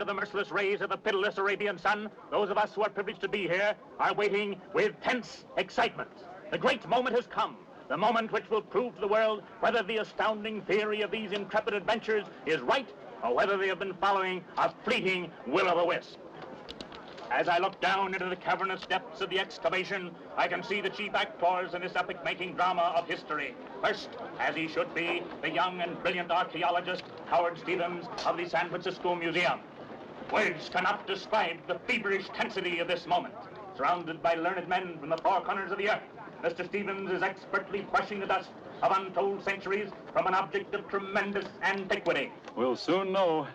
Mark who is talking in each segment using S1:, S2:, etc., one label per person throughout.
S1: of the merciless rays of the pitiless Arabian sun, those of us who are privileged to be here are waiting with tense excitement. The great moment has come. The moment which will prove to the world whether the astounding theory of these intrepid adventurers is right or whether they have been following a fleeting will-o'-the-wisp. As I look down into the cavernous depths of the excavation, I can see the chief actors in this epic-making drama of history. First, as he should be, the young and brilliant archaeologist, Howard Stevens of the San Francisco Museum. Words cannot describe the feverish tensity of this moment. Surrounded by learned men from the four corners of the earth, Mr. Stevens is expertly brushing the dust of untold centuries from an object of tremendous antiquity.
S2: We'll soon know.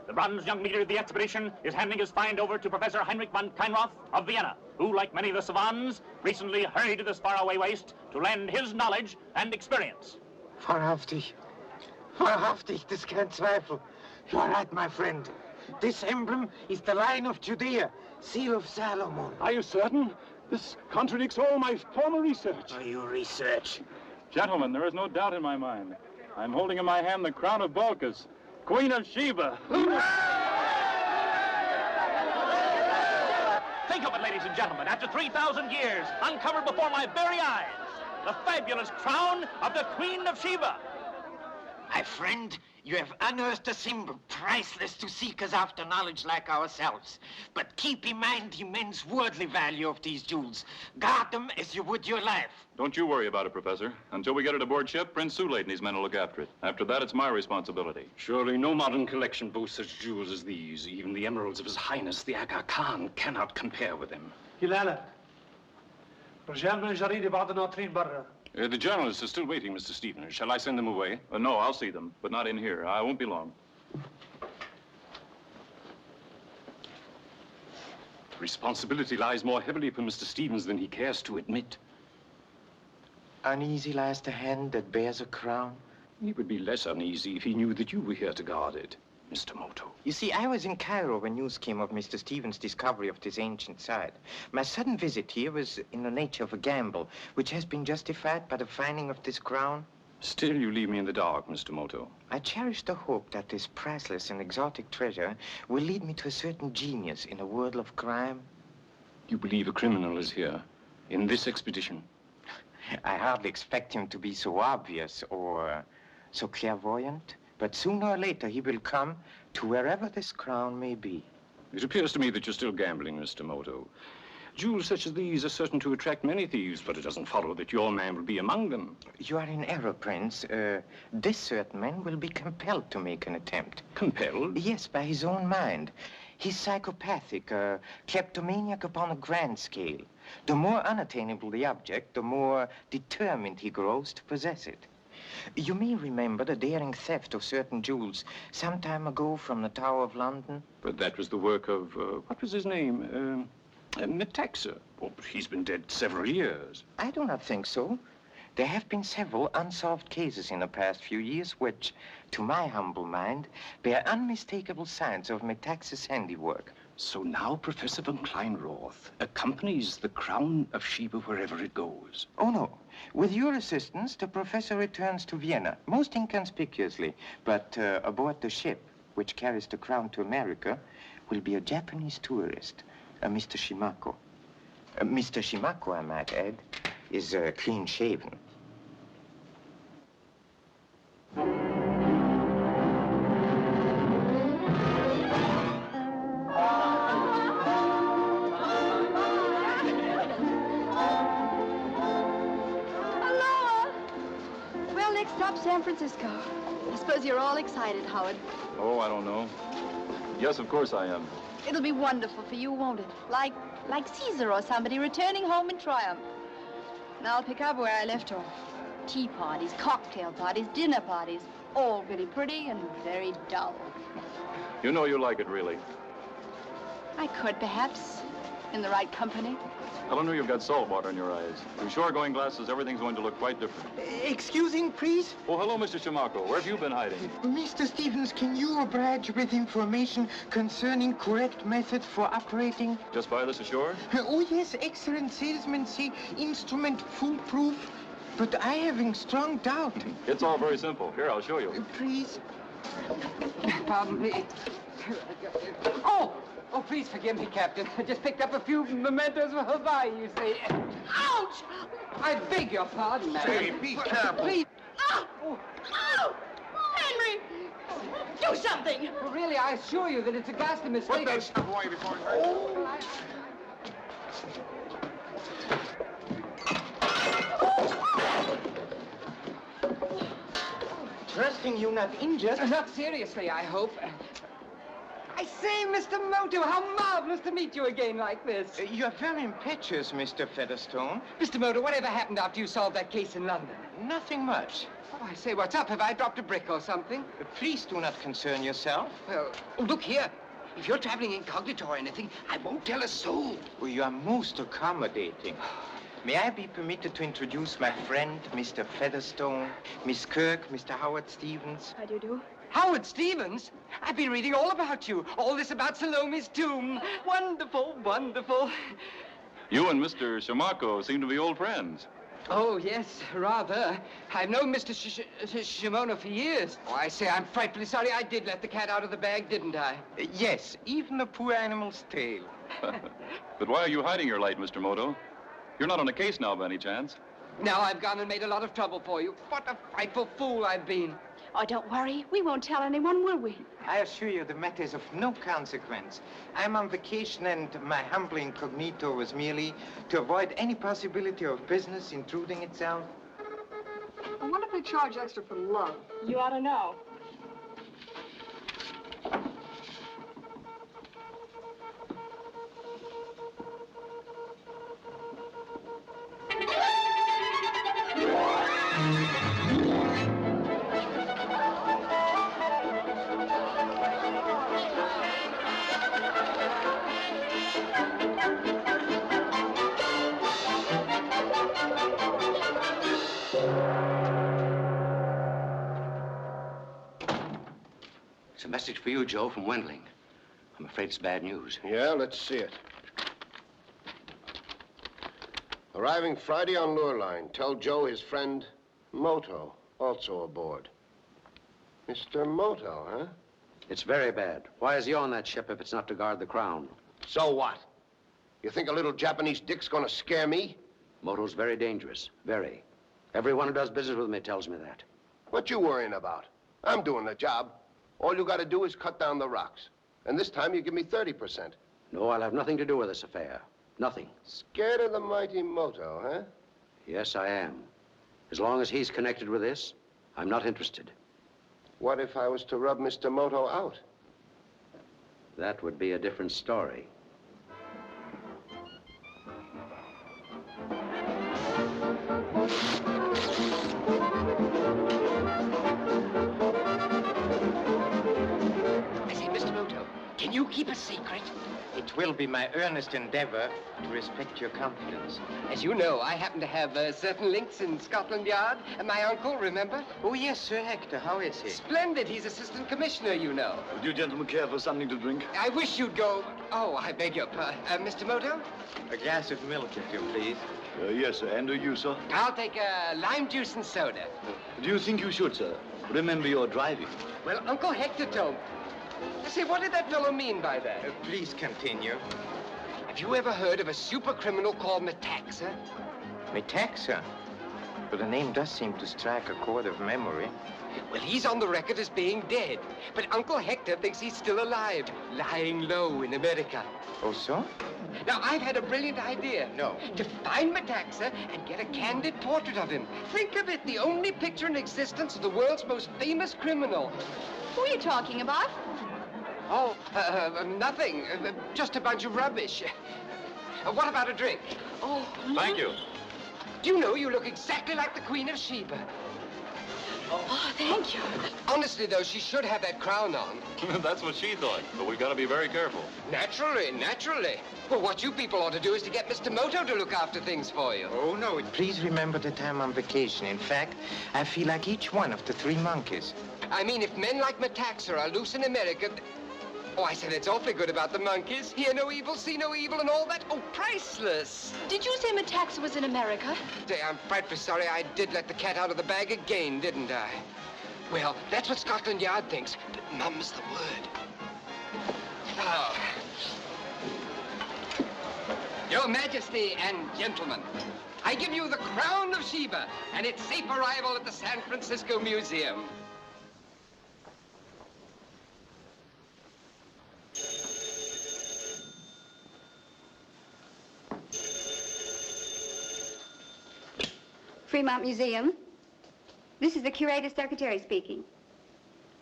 S1: The bronze young leader of the expedition is handing his find over to Professor Heinrich von Kleinroth of Vienna, who, like many of the savants, recently hurried to this faraway waste to lend his knowledge and experience.
S3: Wahrhaftig. Wahrhaftig, there's kein Zweifel. You are right, my friend. This emblem is the Lion of Judea, seal of Solomon.
S2: Are you certain? This contradicts all my former research.
S3: Oh, you research?
S2: Gentlemen, there is no doubt in my mind. I'm holding in my hand the crown of Balkis, Queen of Sheba.
S1: Think of it, ladies and gentlemen. After 3,000 years, uncovered before my very eyes, the fabulous crown of the Queen of Sheba.
S3: My friend, you have unearthed a symbol, priceless to seekers after knowledge like ourselves. But keep in mind the immense worldly value of these jewels. Guard them as you would your life.
S4: Don't you worry about it, Professor. Until we get it aboard ship, Prince Sulate and his men will look after it. After that, it's my responsibility.
S5: Surely no modern collection boasts such jewels as these. Even the emeralds of His Highness, the Aga Khan, cannot compare with them.
S4: The journalist is still waiting, Mr. Stevens. Shall I send them away? No, I'll see them, but not in here. I won't be long.
S5: Responsibility lies more heavily upon Mr. Stevens than he cares to admit.
S3: Uneasy lies the hand that bears a crown.
S5: He would be less uneasy if he knew that you were here to guard it, Mr. Moto.
S3: You see, I was in Cairo when news came of Mr. Stevens' discovery of this ancient site. My sudden visit here was in the nature of a gamble, which has been justified by the finding of this crown.
S5: Still, you leave me in the dark, Mr. Moto.
S3: I cherish the hope that this priceless and exotic treasure will lead me to a certain genius in a world of crime.
S5: You believe a criminal is here, in this expedition?
S3: I hardly expect him to be so obvious or so clairvoyant. But sooner or later, he will come to wherever this crown may be.
S5: It appears to me that you're still gambling, Mr. Moto. Jewels such as these are certain to attract many thieves, but it doesn't follow that your man will be among them.
S3: You are in error, Prince. This certain man will be compelled to make an attempt.
S5: Compelled?
S3: Yes, by his own mind. He's psychopathic, kleptomaniac upon a grand scale. The more unattainable the object, the more determined he grows to possess it. You may remember the daring theft of certain jewels some time ago from the Tower of London.
S5: But that was the work of, what was his name? Metaxa. Oh, he's been dead several years.
S3: I do not think so. There have been several unsolved cases in the past few years which, to my humble mind, bear unmistakable signs of Metaxa's handiwork.
S5: So now Professor von Kleinroth accompanies the crown of Sheba wherever it goes.
S3: Oh, no. With your assistance, the professor returns to Vienna, most inconspicuously. But aboard the ship, which carries the crown to America, will be a Japanese tourist, a Mr. Shimako. Mr. Shimako, I might add, is clean-shaven.
S6: San Francisco. I suppose you're all excited, Howard.
S4: Oh, I don't know. Yes, of course I am.
S6: It'll be wonderful for you, won't it? Like Caesar or somebody returning home in triumph. And I'll pick up where I left off. Tea parties, cocktail parties, dinner parties. All really pretty and very dull.
S4: You know you like it, really.
S6: I could, perhaps, in the right company.
S4: Eleanor, you've got salt water in your eyes. With shore-going glasses, everything's going to look quite different.
S3: Excusing, please?
S4: Oh, hello, Mr. Shimako. Where have you been hiding?
S3: Mr. Stevens, can you oblige with information concerning correct methods for operating?
S4: Just buy this ashore?
S3: Oh, yes, excellent salesmanship, instrument foolproof. But I having strong doubt.
S4: It's all very simple. Here, I'll show you.
S3: Please.
S6: Pardon me.
S7: Oh! Oh, please forgive me, Captain. I just picked up a few mementos for Hawaii, you see. Ouch! I beg your pardon, madam.
S8: Say, be careful.
S7: Please.
S6: Oh! Oh! Henry! Do something!
S7: Well, really, I assure you that it's a ghastly mistake.
S8: Put that stuff away before...
S3: Trusting you not injured.
S7: Not seriously, I hope. I say, Mr. Moto, how marvelous to meet you again like this.
S3: You're very impetuous, Mr. Featherstone.
S7: Mr. Moto, whatever happened after you solved that case in London?
S3: Nothing much.
S7: Oh, I say, what's up? Have I dropped a brick or something?
S3: Please do not concern yourself.
S7: Well, oh, look here. If you're traveling incognito or anything, I won't tell a soul.
S3: Well, you are most accommodating. May I be permitted to introduce my friend, Mr. Featherstone, Miss Kirk, Mr. Howard Stevens?
S6: How do you do?
S7: Howard Stevens? I've been reading all about you. All this about Salome's tomb. Wonderful, wonderful.
S4: You and Mr. Shimako seem to be old friends.
S7: Oh, yes, rather. I've known Mr. Shimono for years. Oh, I say, I'm frightfully sorry I did let the cat out of the bag, didn't I?
S3: Yes, even the poor animal's tail.
S4: But why are you hiding your light, Mr. Moto? You're not on a case now, by any chance.
S7: Now I've gone and made a lot of trouble for you. What a frightful fool I've been.
S6: Oh, don't worry. We won't tell anyone, will we?
S3: I assure you the matter is of no consequence. I'm on vacation and my humble incognito was merely to avoid any possibility of business intruding itself.
S9: I wonder if they charge extra for love.
S6: You ought to know.
S10: It's a message for you, Joe, from Wendling. I'm afraid it's bad news.
S8: Yeah, let's see it. Arriving Friday on Lure Line. Tell Joe his friend, Moto, also aboard. Mr. Moto, huh?
S10: It's very bad. Why is he on that ship if it's not to guard the crown?
S8: So what? You think a little Japanese dick's gonna scare me?
S10: Moto's very dangerous. Very. Everyone who does business with me tells me that.
S8: What you worrying about? I'm doing the job. All you gotta do is cut down the rocks. And this time you give me 30%.
S10: No, I'll have nothing to do with this affair. Nothing.
S8: Scared of the mighty Moto, huh?
S10: Yes, I am. As long as he's connected with this, I'm not interested.
S8: What if I was to rub Mr. Moto out?
S10: That would be a different story.
S7: I say, Mr. Moto, can you keep a secret?
S3: It will be my earnest endeavor to respect your confidence.
S7: As you know, I happen to have certain links in Scotland Yard. And my uncle, remember?
S3: Oh, yes, Sir Hector. How is he?
S7: Splendid. He's assistant commissioner, you know.
S2: Would you gentlemen care for something to drink?
S7: I wish you'd go... Oh, I beg your pardon. Mr. Moto?
S3: A glass of milk, if you please.
S2: Yes, sir. And you, sir?
S7: I'll take lime juice and soda.
S2: Do you think you should, sir? Remember, you're driving.
S7: Well, Uncle Hector told me. Say, what did that fellow mean by that?
S3: Please continue.
S7: Have you ever heard of a super criminal called Metaxa?
S3: Metaxa? But the name does seem to strike a chord of memory.
S7: Well, he's on the record as being dead. But Uncle Hector thinks he's still alive, lying low in America.
S3: Oh, so?
S7: Now, I've had a brilliant idea.
S3: No.
S7: To find Metaxa and get a candid portrait of him. Think of it, the only picture in existence of the world's most famous criminal.
S6: Who are you talking about?
S7: Oh, nothing. Just a bunch of rubbish. What about a drink?
S6: Oh,
S4: Thank you.
S7: Do you know you look exactly like the Queen of Sheba?
S6: oh, thank you.
S7: Honestly, though, she should have that crown on.
S4: That's what she thought, but we've got to be very careful.
S7: Naturally, naturally. Well, what you people ought to do is to get Mr. Moto to look after things for you.
S3: Oh, no. Please remember that I'm on vacation. In fact, I feel like each one of the three monkeys.
S7: I mean, if men like Metaxa are loose in America... Oh, I said it's awfully good about the monkeys. Hear no evil, see no evil, and all that. Oh, priceless.
S6: Did you say Metaxa was in America?
S7: Say, I'm frightfully sorry I did let the cat out of the bag again, didn't I? Well, that's what Scotland Yard thinks, but mum's the word. Your Majesty and gentlemen, I give you the Crown of Sheba and its safe arrival at the San Francisco Museum.
S11: Fremont Museum. This is the curator's secretary speaking.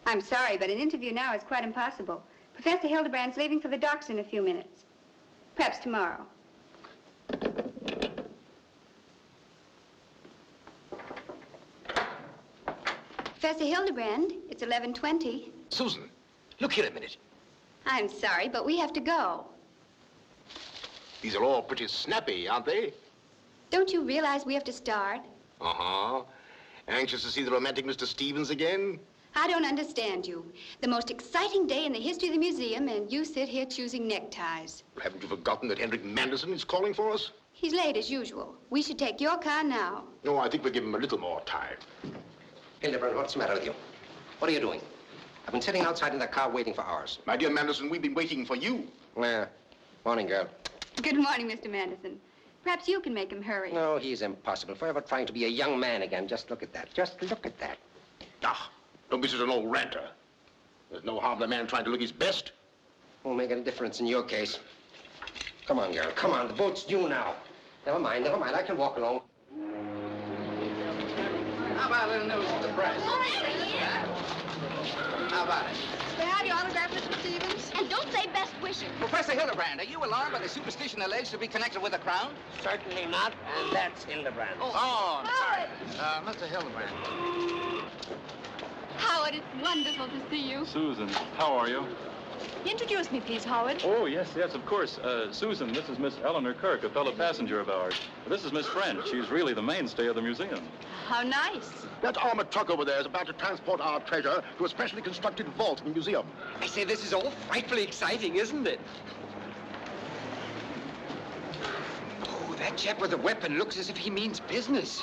S11: I'm sorry, but an interview now is quite impossible. Professor Hildebrand's leaving for the docks in a few minutes. Perhaps tomorrow. Professor Hildebrand, it's 11:20.
S8: Susan, look here a minute.
S11: I'm sorry, but we have to go.
S8: These are all pretty snappy, aren't they?
S11: Don't you realize we have to start?
S8: Uh-huh. Anxious to see the romantic Mr. Stevens again?
S11: I don't understand you. The most exciting day in the history of the museum, and you sit here choosing neckties.
S8: Haven't you forgotten that Henrik Manderson is calling for us?
S11: He's late as usual. We should take your car now.
S8: No, I think we'll give him a little more time.
S10: Hildebrand, what's the matter with you? What are you doing? I've been sitting outside in the car waiting for hours.
S8: My dear Manderson, we've been waiting for you.
S10: Morning, girl.
S11: Good morning, Mr. Manderson. Perhaps you can make him hurry.
S10: No, he's impossible. Forever trying to be a young man again. Just look at that. Just look at that.
S8: Ah, don't be such an old ranter. There's no harm in a man trying to look his best.
S10: Won't make any difference in your case. Come on, girl. Come on. The boat's due now. Never mind. I can walk along.
S7: How about a little news of the press? How about it?
S6: May I have your autograph, Mr. Stevens? And don't say best wishes.
S7: Professor Hildebrand, are you alarmed by the superstition alleged to be connected with the crown?
S10: Certainly not, and that's Hildebrand.
S7: Oh, I'm sorry. Mr. Hildebrand.
S6: Howard, it's wonderful to see you.
S4: Susan, how are you?
S6: Introduce me, please, Howard.
S4: Oh, yes, of course. Susan, this is Miss Eleanor Kirk, a fellow passenger of ours. This is Miss French. She's really the mainstay of the museum.
S6: How nice.
S8: That armored truck over there is about to transport our treasure to a specially constructed vault in the museum.
S7: I say, this is all frightfully exciting, isn't it? Oh, that chap with the weapon looks as if he means business.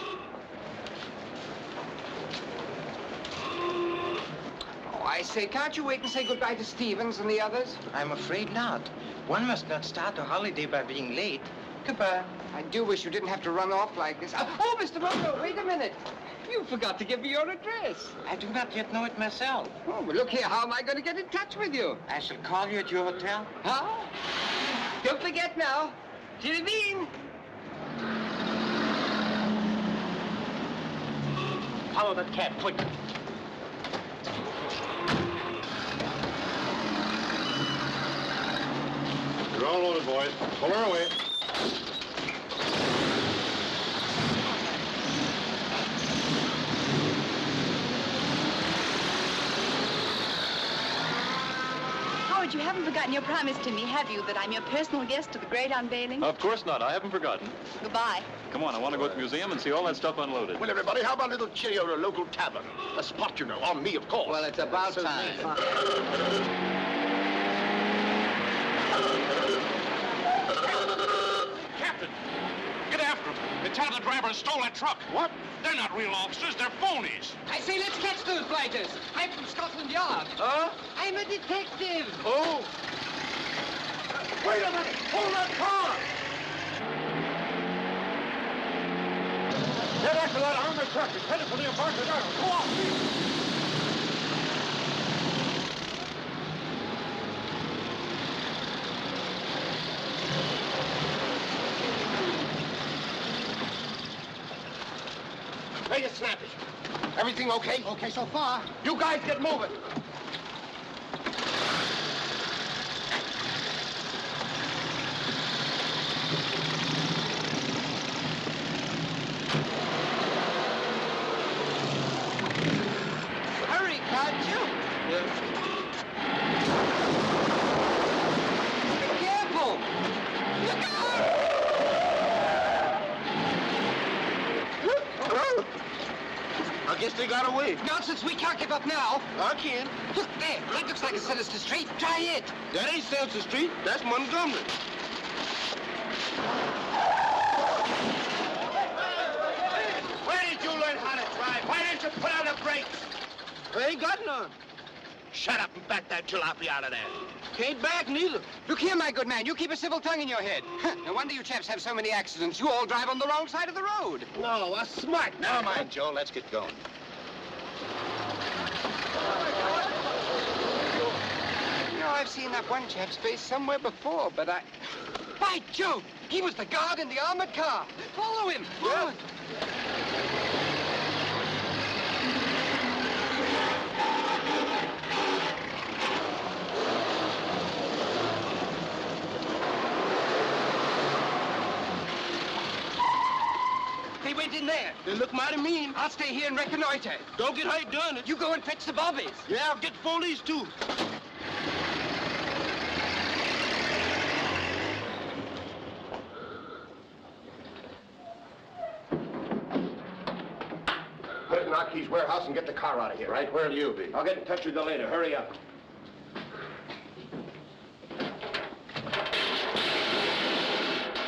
S7: Oh, I say, can't you wait and say goodbye to Stevens and the others?
S3: I'm afraid not. One must not start a holiday by being late. Goodbye.
S7: I do wish you didn't have to run off like this. Oh, Mr. Moto, wait a minute. You forgot to give me your address.
S3: I do not yet know it myself.
S7: Oh, well, look here. How am I going to get in touch with you?
S3: I shall call you at your hotel.
S7: Huh? Don't forget now. Genevieve.
S3: Follow that cab, quick.
S8: You're all loaded, boys. Pull her away.
S6: Howard, you haven't forgotten your promise to me, have you, that I'm your personal guest to the great unveiling?
S4: Of course not. I haven't forgotten.
S6: Goodbye.
S4: Come on, I want to go to the museum and see all that stuff unloaded.
S8: Well, everybody, how about a little cheerio at a local tavern? A spot, you know, on me, of course.
S7: Well, it's about time.
S12: Captain, get after them. They tell the driver stole that truck.
S8: What?
S12: They're not real officers, they're phonies.
S7: I say, let's catch those blighters. I'm from Scotland Yard.
S8: Huh?
S7: I'm a detective.
S8: Oh. Wait a minute! Hold that car! Get after that armored truck. It's headed for the Embarcadero. Go on, please. Make it snappy. Everything okay?
S7: Okay so far.
S8: You guys get moving.
S7: Hurry, can't you? Be careful. Look out!
S8: I guess they got away.
S7: Nonsense, we can't give up now.
S8: I can.
S7: Look there, that looks like a sinister street. Try it.
S8: That ain't Spencer Street. That's Montgomery.
S7: Where did you learn how to drive? Why didn't you put on the brakes?
S8: I ain't got none.
S12: Shut up and back that jalopy out of there.
S7: Can't back neither. Look here, my good man, you keep a civil tongue in your head. No wonder you chaps have so many accidents. You all drive on the wrong side of the road.
S12: No, a smart.
S8: Never mind, Joe. Let's get going.
S7: You know, I've seen that one chap's face somewhere before, but I... By Jove! He was the guard in the armored car. Follow him. Forward. They went in there.
S12: They look mighty mean.
S7: I'll stay here and reconnoiter.
S12: Don't get hurt doing it.
S7: You go and fetch the bobbies.
S12: Yeah, I'll get police too.
S8: Put it in Aki's warehouse and get the car out of here. Right, where'll you be? I'll get in touch with you later. Hurry up.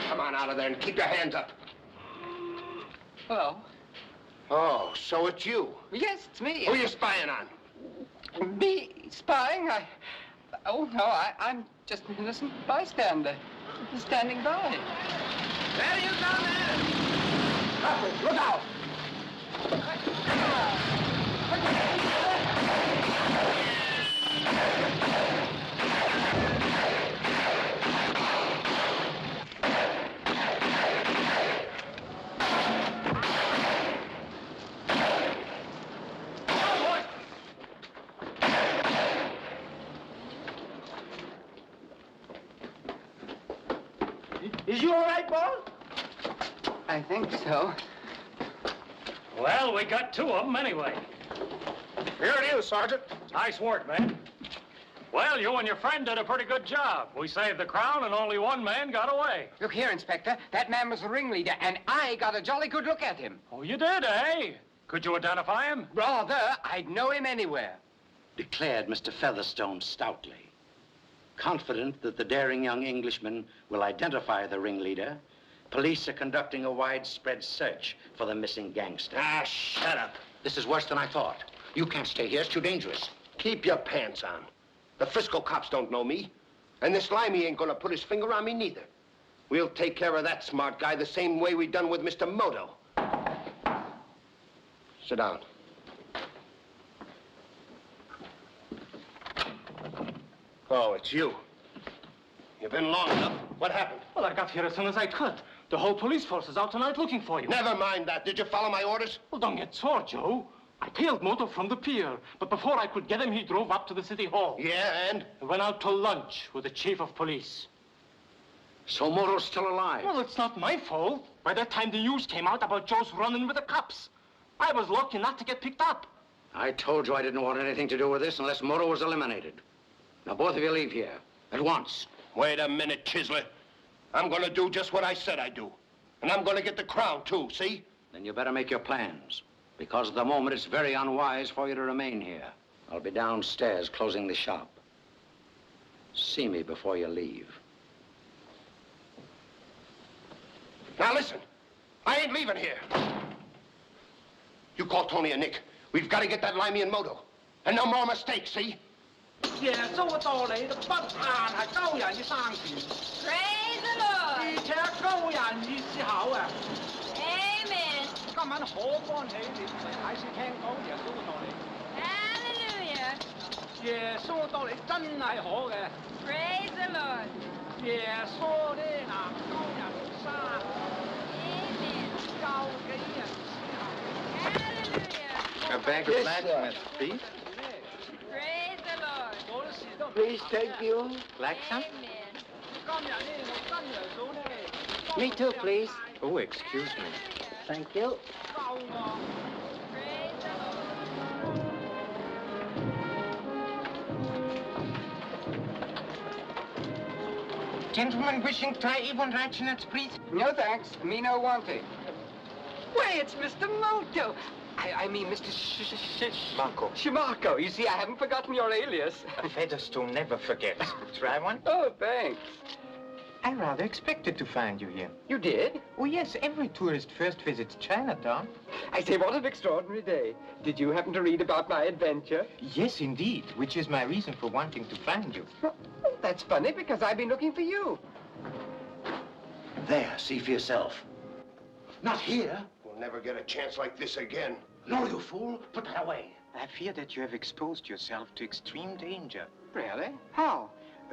S8: Come on out of there and keep your hands up.
S7: Hello.
S8: Oh, so it's you.
S7: Yes, it's me.
S8: Who are you spying on?
S7: Me spying? Oh, no, I'm just an innocent bystander. Standing by.
S12: There you go, man.
S8: Look out!
S12: Is you all right, boss?
S7: I think so.
S2: Well, we got two of them anyway.
S12: Here it is, Sergeant.
S2: Nice work, man. Well, you and your friend did a pretty good job. We saved the crown and only one man got away.
S7: Look here, Inspector. That man was the ringleader, and I got a jolly good look at him.
S2: Oh, you did, eh? Could you identify him?
S7: Rather, I'd know him anywhere.
S13: Declared Mr. Featherstone stoutly. Confident that the daring young Englishman will identify the ringleader, police are conducting a widespread search for the missing gangster.
S8: Ah, shut up.
S13: This is worse than I thought. You can't stay here. It's too dangerous.
S8: Keep your pants on. The Frisco cops don't know me. And this Limey ain't gonna put his finger on me neither. We'll take care of that smart guy the same way we done with Mr. Moto. Sit down. Oh, it's you. You've been long enough. What happened?
S2: Well, I got here as soon as I could. The whole police force is out tonight looking for you.
S8: Never mind that. Did you follow my orders?
S2: Well, don't get sore, Joe. I tailed Moto from the pier, but before I could get him, he drove up to the city hall.
S8: Yeah, and?
S2: And went out to lunch with the chief of police.
S13: So Moto's still alive?
S2: Well, it's not my fault. By that time, the news came out about Joe's running with the cops. I was lucky not to get picked up.
S13: I told you I didn't want anything to do with this unless Moto was eliminated. Now, both of you leave here at once.
S8: Wait a minute, Chisler. I'm gonna do just what I said I'd do. And I'm gonna get the crown, too, see?
S13: Then you better make your plans. Because at the moment, it's very unwise for you to remain here. I'll be downstairs closing the shop. See me before you leave.
S8: Now, listen. I ain't leaving here. You call Tony and Nick. We've got to get that Limey and Moto. And no more mistakes, see?
S12: 耶穌到你都不限係高人嘅生權，
S6: Praise the Lord.
S12: 而且高人與思考啊！
S6: Amen.
S12: 今晚好歡喜你嚟睇先聽講耶穌嘅道理。
S6: Hallelujah.
S12: 耶穌道理真係好嘅。
S6: Praise the Lord.
S12: 耶穌咧嗱高人生，
S6: Amen.
S12: 教幾人思考。
S6: Hallelujah.
S14: A bag of blacksmith's feet?
S6: Praise the Lord.
S12: 我啲事都
S14: Please take you.
S6: Amen.
S12: 今日呢，我真耶穌呢。
S14: Me too, please.
S5: Oh, excuse me.
S14: Thank you.
S12: 救我！
S6: Praise the Lord.
S3: Gentlemen wishing try Avon Ratchnets, please?
S7: No, thanks. Me no want it. Why, it's Mr. Moto. I mean, Mr.
S3: Marco.
S7: Shimarko. You see, I haven't forgotten your alias.
S3: Featherstone never forgets. Try one?
S7: Oh, thanks.
S3: I rather expected to find you here.
S7: You did?
S3: Oh, yes, every tourist first visits Chinatown.
S7: I say, what an extraordinary day. Did you happen to read about my adventure?
S3: Yes, indeed, which is my reason for wanting to find you.
S7: Well, that's funny, because I've been looking for you.
S13: There, see for yourself.
S8: Not here. We'll never get a chance like this again. No, you fool. Put that away.
S3: I fear that you have exposed yourself to extreme danger.
S7: Really? How?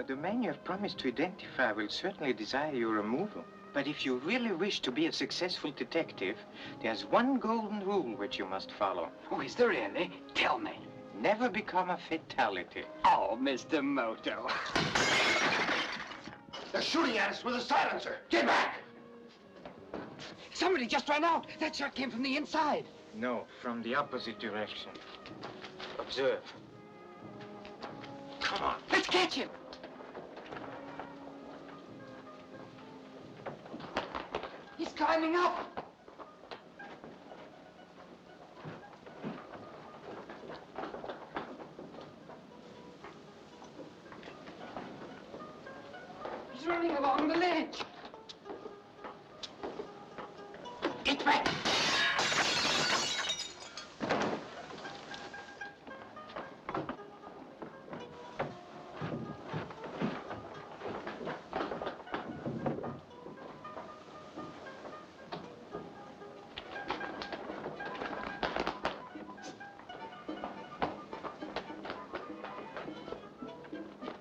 S3: The man you have promised to identify will certainly desire your removal. But if you really wish to be a successful detective, there's one golden rule which you must follow.
S7: Oh, is there really? Tell me.
S3: Never become a fatality.
S7: Oh, Mr. Moto.
S8: They're shooting at us with a silencer. Get back!
S7: Somebody just ran out. That shot came from the inside.
S3: No, from the opposite direction. Observe. Come on.
S7: Let's catch him. He's climbing up. He's running along the ledge. Get back.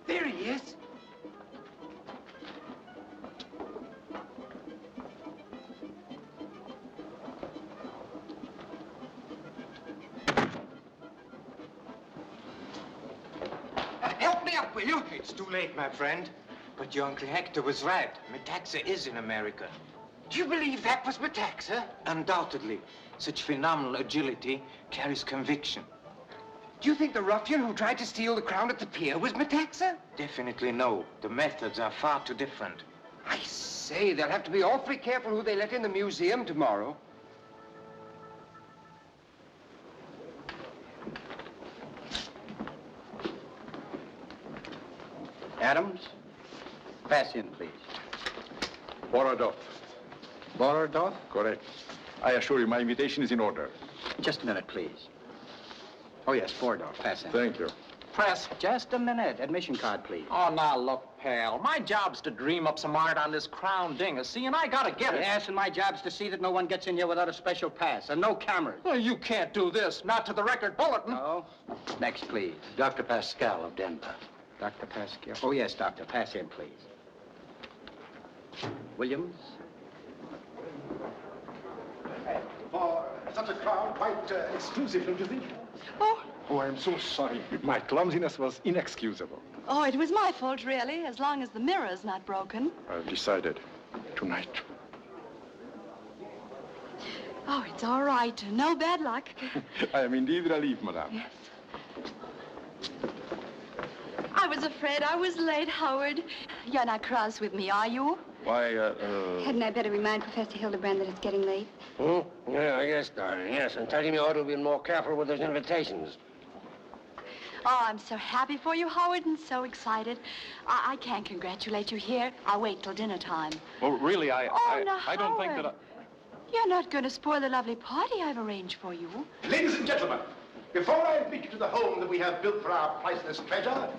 S7: There he is. Help me up, will you?
S3: It's too late, my friend. But your Uncle Hector was right. Metaxa is in America.
S7: Do you believe that was Metaxa?
S3: Undoubtedly. Such phenomenal agility carries conviction.
S7: Do you think the ruffian who tried to steal the crown at the pier was Metaxa?
S3: Definitely no. The methods are far too different.
S7: I say, they'll have to be awfully careful who they let in the museum tomorrow.
S14: Adams, pass in, please.
S15: Borodov.
S14: Borodov?
S15: Correct. I assure you my invitation is in order.
S14: Just a minute, please. Oh, yes, Borodov, pass in.
S15: Thank you.
S14: Press, just a minute. Admission card, please.
S12: Oh, now, look, pal. My job's to dream up some art on this crown dingus, see, and I gotta get it.
S14: Yes, and my job's to see that no one gets in here without a special pass, and no cameras.
S12: Well, you can't do this. Not to the record bulletin.
S14: No. Next, please.
S13: Dr. Pascal of Denver.
S14: Dr. Pascal. Oh, yes, Doctor. Pass in, please. Williams?
S15: For such a crowd, quite exclusive, don't you think?
S6: Oh.
S15: Oh, I'm so sorry. My clumsiness was inexcusable.
S6: Oh, it was my fault, really, as long as the mirror's not broken.
S15: I've decided. Tonight.
S6: Oh, it's all right. No bad luck.
S15: I am indeed relieved, madame.
S6: Yes. I was afraid I was late, Howard. You're not cross with me, are you?
S15: Why,
S11: Hadn't I better remind Professor Hildebrand that it's getting late?
S8: Hmm? Yeah, yes, darling, yes. And tell him you ought to be more careful with those invitations.
S6: Oh, I'm so happy for you, Howard, and so excited. I can't congratulate you here. I'll wait till dinner time.
S15: well, really,
S6: Now,
S15: I don't think that
S6: Howard, You're not going to spoil the lovely party I've arranged for you.
S8: Ladies and gentlemen, before I admit you to the home that we have built for our priceless treasure,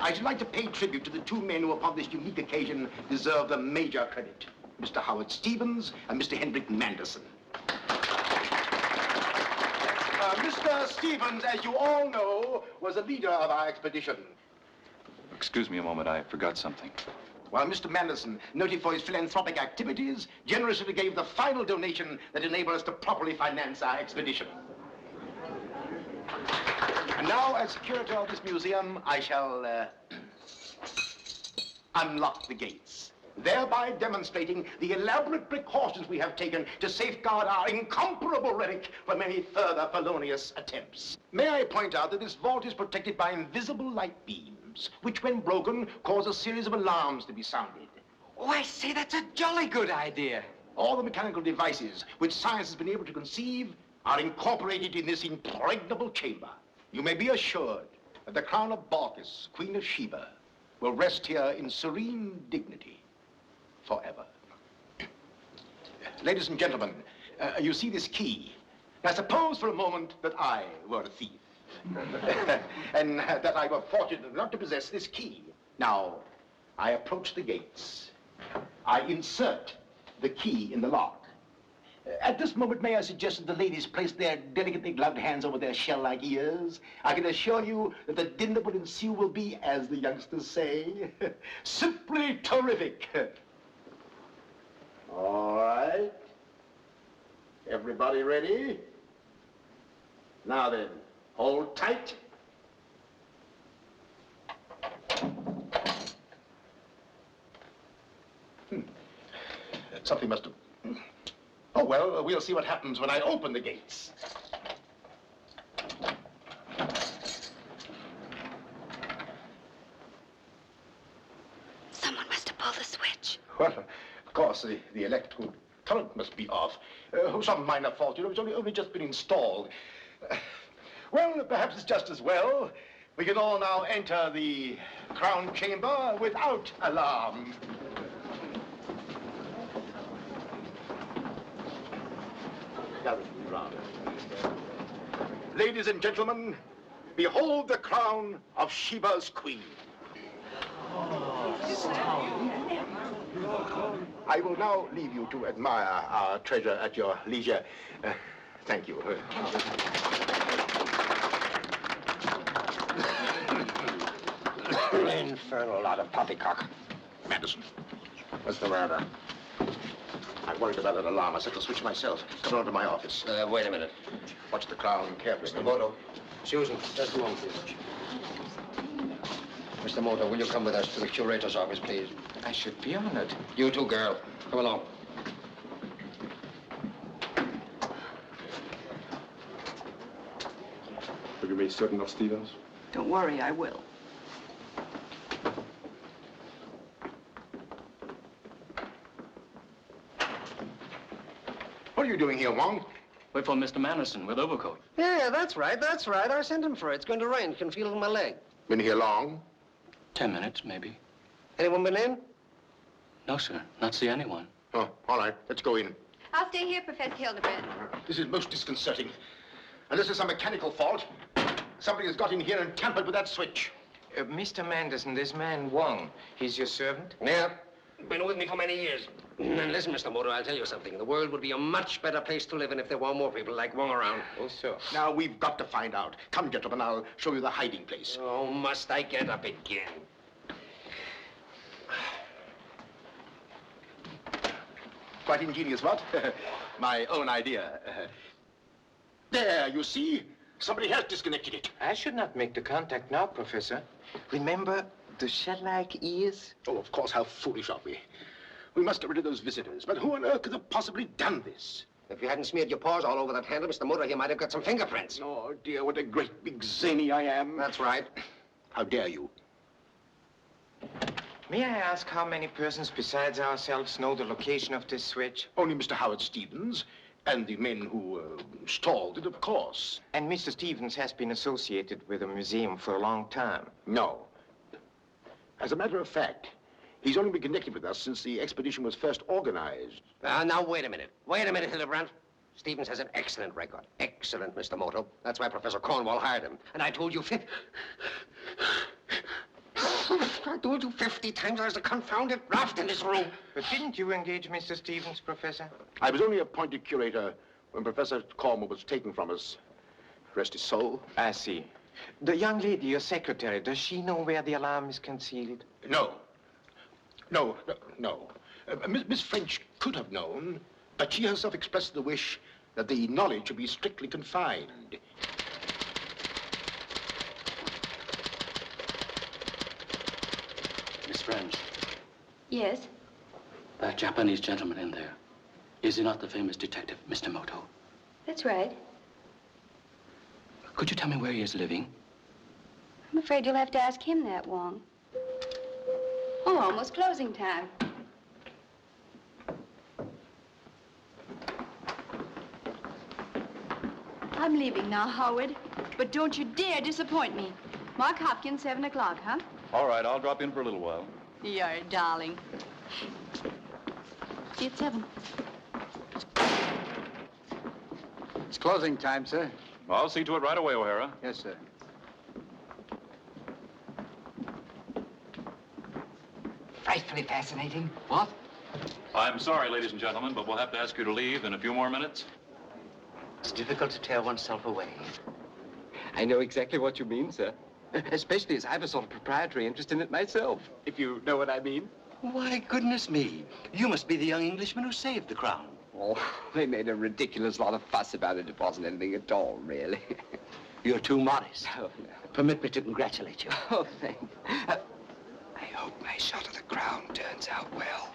S8: I should like to pay tribute to the two men who upon this unique occasion deserve the major credit, Mr. Howard Stevens and Mr. Hendrik Manderson. Mr. Stevens, as you all know, was the leader of our expedition.
S4: Excuse me a moment, I forgot something.
S8: While Mr. Manderson, noted for his philanthropic activities, generously gave the final donation that enabled us to properly finance our expedition. And now, as curator of this museum, I shall unlock the gates, thereby demonstrating the elaborate precautions we have taken to safeguard our incomparable relic from any further felonious attempts. May I point out that this vault is protected by invisible light beams, which, when broken, cause a series of alarms to be sounded.
S7: Oh, I say, that's a jolly good idea.
S8: All the mechanical devices which science has been able to conceive are incorporated in this impregnable chamber. You may be assured that the crown of Baucis, Queen of Sheba, will rest here in serene dignity. forever. Ladies and gentlemen, you see this key. Now suppose for a moment that I were a thief. And that I were fortunate enough to possess this key. Now, I approach the gates. I insert the key in the lock. At this moment, may I suggest that the ladies place their delicately gloved hands over their shell-like ears? I can assure you that the din that will ensue will be, as the youngsters say, simply terrific. All right. Everybody ready? Now then, hold tight. Something must have... Oh, well, we'll see what happens when I open the gates.
S11: Someone must have pulled the switch.
S8: Well, of course, the electrical current must be off. Some minor fault, you know, it's only just been installed. Well, perhaps it's just as well. We can all now enter the crown chamber without alarm. Ladies and gentlemen, behold the crown of Sheba's queen. I will now leave you to admire our treasure at your leisure. Thank you.
S10: Infernal lot of poppycock.
S8: Madison, what's the matter? I worried about an alarm. I set the switch myself. Come on to my office.
S10: Wait a minute.
S8: Watch the crown carefully.
S10: Mr. Moto. Susan, just a moment, please. Mr. Moto, will you come with us to the curator's office, please?
S3: I should be honored.
S10: You too, girl. Come along.
S8: Have you made certain of Stevens?
S9: Don't worry, I will.
S8: What are you doing here, Wong?
S4: Wait for Mr. Manderson with overcoat.
S10: Yeah, that's right. I sent him for it. It's going to rain. Can feel it in my leg.
S8: Been here long?
S4: 10 minutes, maybe.
S10: Anyone been in?
S4: No, sir. Not see anyone.
S8: Oh, all right. Let's go in.
S11: I'll stay here, Professor Hildebrand.
S8: This is most disconcerting. Unless there's some mechanical fault, somebody has got in here and tampered with that switch.
S3: Mr. Manderson, this man Wong, he's your servant?
S10: Yeah. Been with me for many years. And listen, Mr. Moto, I'll tell you something. The world would be a much better place to live in if there were more people like Wong around.
S3: Oh, so.
S8: Now, we've got to find out. Come, gentlemen, I'll show you the hiding place.
S10: Oh, must I get up again?
S8: Quite ingenious, what? My own idea. There, you see? Somebody has disconnected it.
S3: I should not make the contact now, Professor. Remember the shell-like ears?
S8: Oh, of course, how foolish of me. We must get rid of those visitors. But who on earth could have possibly done this?
S10: If you hadn't smeared your paws all over that handle, Mr. Moto here might have got some fingerprints.
S8: Oh, dear, what a great big zany I am.
S10: That's right.
S8: How dare you?
S3: May I ask how many persons besides ourselves know the location of this switch?
S8: Only Mr. Howard Stevens and the men who installed it, of course.
S3: And Mr. Stevens has been associated with the museum for a long time.
S8: No. As a matter of fact, he's only been connected with us since the expedition was first organized.
S10: Now, wait a minute. Wait a minute, Hildebrand. Stevens has an excellent record. Excellent, Mr. Moto. That's why Professor Cornwall hired him. And I told you I told you 50 times there's a confounded raft in this room.
S3: But didn't you engage Mr. Stevens, Professor?
S8: I was only appointed curator when Professor Cornwall was taken from us. Rest his soul.
S3: I see. The young lady, your secretary, does she know where the alarm is concealed?
S8: No. Miss French could have known, but she herself expressed the wish that the knowledge should be strictly confined.
S4: Miss French,
S6: Yes?
S4: that Japanese gentleman in there, is he not the famous detective, Mr. Moto?
S6: That's right.
S4: Could you tell me where he is living?
S6: I'm afraid you'll have to ask him that, Wong. Oh, almost closing time. I'm leaving now, Howard. But don't you dare disappoint me. Mark Hopkins, 7 o'clock, huh?
S4: All right, I'll drop in for a little while.
S6: You're a darling. See you at 7.
S14: It's closing time, sir.
S4: I'll see to it right away, O'Hara.
S14: Yes, sir.
S7: Frightfully fascinating.
S14: What?
S4: I'm sorry, ladies and gentlemen, but we'll have to ask you to leave in a few more minutes.
S13: It's difficult to tear oneself away.
S7: I know exactly what you mean, sir. Especially as I have a sort of proprietary interest in it myself, if you know what I mean.
S13: Why, goodness me. You must be the young Englishman who saved the crown.
S7: Oh, they made a ridiculous lot of fuss about it. It wasn't anything at all, really.
S13: You're too modest.
S7: Oh, no.
S13: Permit me to congratulate you.
S7: Oh, thank you. I hope my shot of the crown turns out well.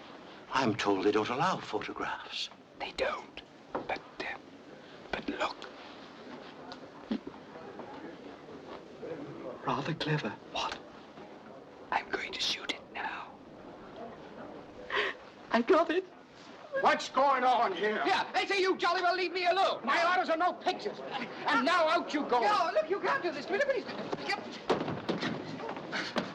S13: I'm told they don't allow photographs.
S7: They don't. But look. Rather clever. What? I'm going to shoot it now. I got it.
S15: What's going on here?
S7: Yeah, they say you jolly well leave me alone.
S15: My orders are no pictures. And now out you go.
S7: No, look, you can't do this to me. Look at these.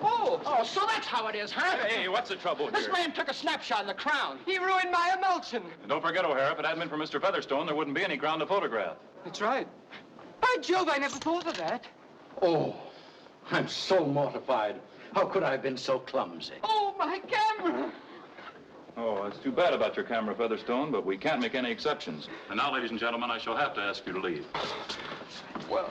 S7: Oh, so that's how it is, huh?
S4: Hey, what's the trouble
S7: This
S4: here?
S7: man took a snapshot of the crown. He ruined my emulsion.
S4: And don't forget, O'Hara, if it hadn't been for Mr. Featherstone, there wouldn't be any crown to photograph.
S7: That's right. By Jove, I never thought of that.
S13: Oh, I'm so mortified. How could I have been so clumsy?
S7: Oh, my camera.
S4: Oh, it's too bad about your camera, Featherstone, but we can't make any exceptions. And now, ladies and gentlemen, I shall have to ask you to leave.
S7: Well,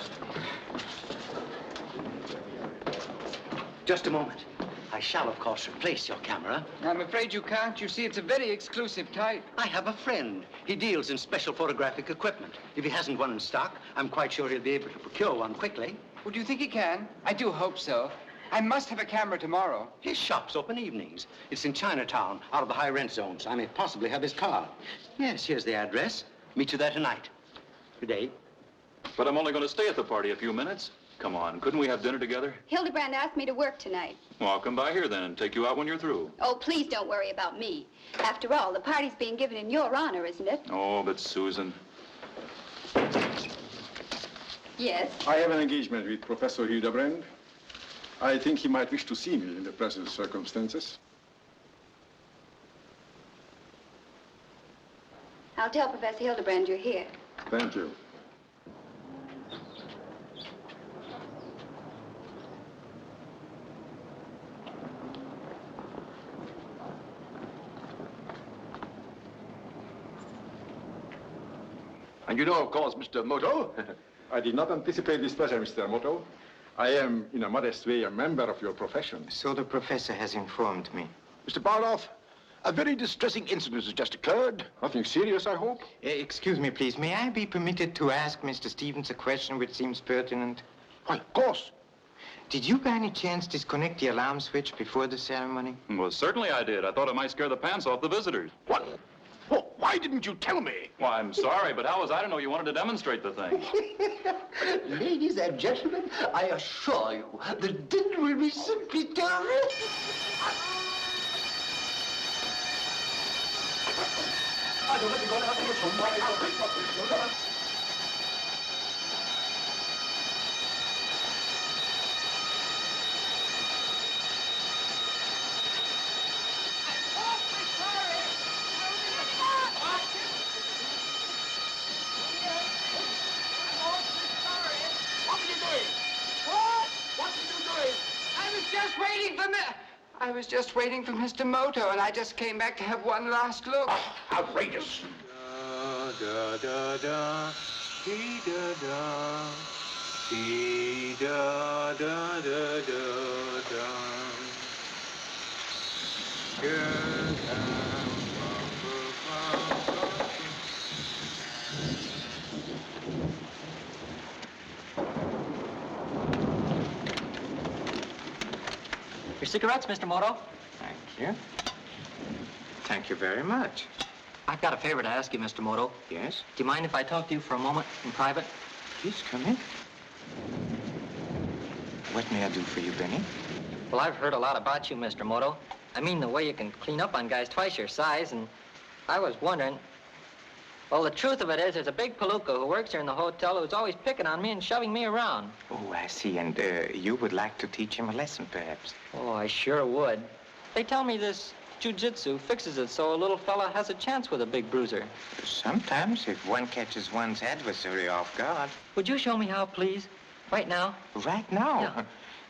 S13: Just a moment. I shall, of course, replace your camera.
S7: I'm afraid you can't. You see, it's a very exclusive type.
S13: I have a friend. He deals in special photographic equipment. If he hasn't one in stock, I'm quite sure he'll be able to procure one quickly.
S7: Well, do you think he can? I do hope so. I must have a camera tomorrow.
S13: His shop's open evenings. It's in Chinatown, out of the high rent zones. I may possibly have his card. Yes, here's the address. Meet you there tonight. Good day.
S4: But I'm only going to stay at the party a few minutes. Come on, couldn't we have dinner together?
S11: Hildebrand asked me to work tonight.
S4: Well, I'll come by here then and take you out when you're through.
S11: Oh, please don't worry about me. After all, the party's being given in your honor, isn't it?
S4: Oh, but Susan.
S11: Yes.
S15: I have an engagement with Professor Hildebrand. I think he might wish to see me in the present circumstances.
S11: I'll tell Professor Hildebrand you're here.
S15: Thank you. And you know, of course, Mr. Moto. I did not anticipate this pleasure, Mr. Moto. I am, in a modest way, a member of your profession.
S3: So the professor has informed me.
S8: Mr. Barloff, a very distressing incident has just occurred.
S15: Nothing serious, I hope?
S3: Excuse me, please. May I be permitted to ask Mr. Stevens a question which seems pertinent?
S8: Why, of course.
S3: Did you by any chance disconnect the alarm switch before the ceremony?
S4: Well, certainly I did. I thought it might scare the pants off the visitors.
S8: What? Oh, why didn't you tell me?
S4: Well, I'm sorry, but how was I to know you wanted to demonstrate the thing?
S8: Ladies and gentlemen, I assure you, the dinner will be simply terrific.
S7: I was just waiting for Mr. Moto, and I just came back to have one last look.
S8: Outrageous.
S3: Da da da, dee da da, dee da da da da da. Girl,
S16: Your cigarettes, Mr. Moto.
S3: Thank you. Thank you very much.
S16: I've got a favor to ask you, Mr. Moto.
S3: Yes?
S16: Do you mind if I talk to you for a moment in private?
S3: Please come in. What may I do for you, Benny?
S16: Well, I've heard a lot about you, Mr. Moto. I mean, the way you can clean up on guys twice your size, and I was wondering... Well, the truth of it is, there's a big palooka who works here in the hotel who's always picking on me and shoving me around.
S3: Oh, I see. And you would like to teach him a lesson, perhaps?
S16: Oh, I sure would. They tell me this jiu-jitsu fixes it so a little fella has a chance with a big bruiser.
S3: Sometimes, if one catches one's adversary off guard.
S16: Would you show me how, please? Right now?
S3: Right now?